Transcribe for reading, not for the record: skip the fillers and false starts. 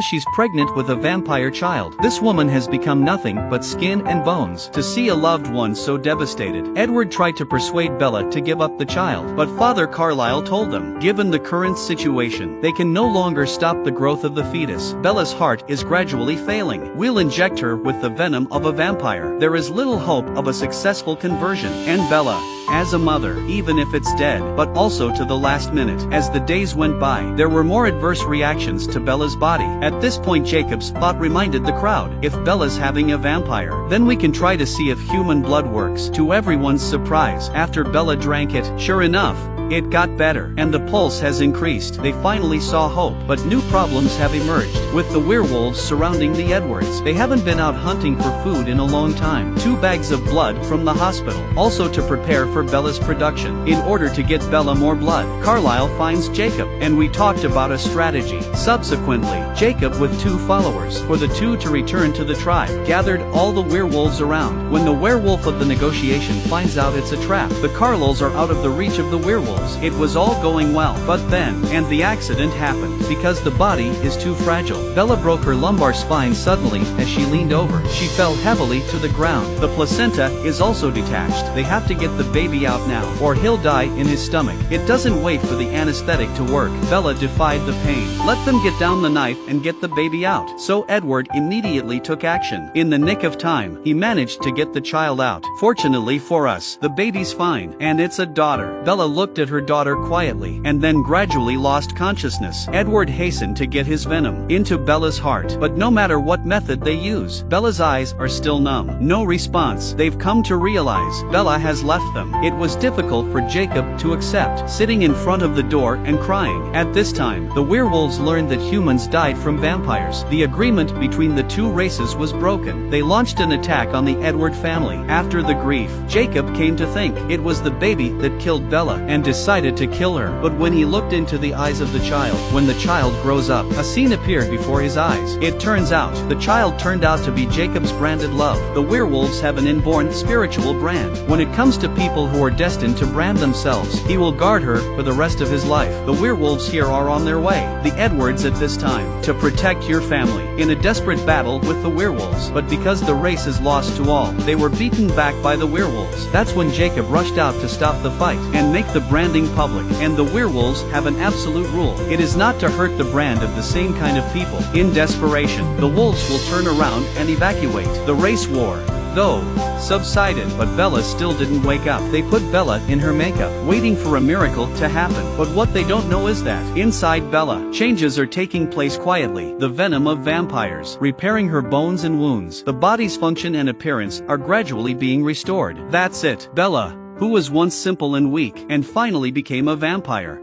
She's pregnant with a vampire child. This woman has become nothing but skin and bones. To see a loved one so devastated, Edward tried to persuade Bella to give up the child, but Father Carlyle told them, given the current situation, they can no longer stop the growth of the fetus. Bella's heart is gradually failing. We'll inject her with the venom of a vampire. There is little hope of a successful conversion, and Bella, as a mother, even if it's dead, but also to the last minute. As the days went by, there were more adverse reactions to Bella's body. At this point, Jacob's thought reminded the crowd, if Bella's having a vampire, then we can try to see if human blood works. To everyone's surprise, after Bella drank it, sure enough, it got better, and the pulse has increased. They finally saw hope, but new problems have emerged, with the werewolves surrounding the Edwards. They haven't been out hunting for food in a long time. 2 bags of blood from the hospital, also to prepare for Bella's production. In order to get Bella more blood, Carlyle finds Jacob, and we talked about a strategy. Subsequently, Jacob with 2 followers, for the 2 to return to the tribe, gathered all the werewolves around. When the werewolf of the negotiation finds out it's a trap, the Carlyles are out of the reach of the werewolves. It was all going well, but then, and the accident happened, because the body is too fragile. Bella broke her lumbar spine suddenly as she leaned over. She fell heavily to the ground. The placenta is also detached. They have to get the baby out now, or he'll die in his stomach. It doesn't wait for the anesthetic to work. Bella defied the pain. Let them get down the knife and get the baby out. So Edward immediately took action. In the nick of time, he managed to get the child out. Fortunately for us, the baby's fine, and it's a daughter. Bella looked at her daughter quietly, and then gradually lost consciousness. Edward hastened to get his venom into Bella's heart, but no matter what method they use, Bella's eyes are still numb. No response. They've come to realize Bella has left them. It was difficult for Jacob to accept, sitting in front of the door and crying. At this time, the werewolves learned that humans died from vampires. The agreement between the 2 races was broken. They launched an attack on the Edward family. After the grief, Jacob came to think it was the baby that killed Bella, and decided to kill her. But when he looked into the eyes of the child, when the child grows up, a scene appeared before his eyes. It turns out, the child turned out to be Jacob's branded love. The werewolves have an inborn spiritual brand. When it comes to people who are destined to brand themselves, he will guard her for the rest of his life. The werewolves here are on their way, the Edwards at this time, to protect your family, in a desperate battle with the werewolves. But because the race is lost to all, they were beaten back by the werewolves. That's when Jacob rushed out to stop the fight, and make the branding public. And the werewolves have an absolute rule. It is not to hurt the brand of the same kind of people. In desperation, the wolves will turn around and evacuate. The race war, though, subsided, but Bella still didn't wake up. They put Bella in her makeup, waiting for a miracle to happen. But what they don't know is that, inside Bella, changes are taking place quietly. The venom of vampires, repairing her bones and wounds. The body's function and appearance are gradually being restored. That's it. Bella, who was once simple and weak, and finally became a vampire.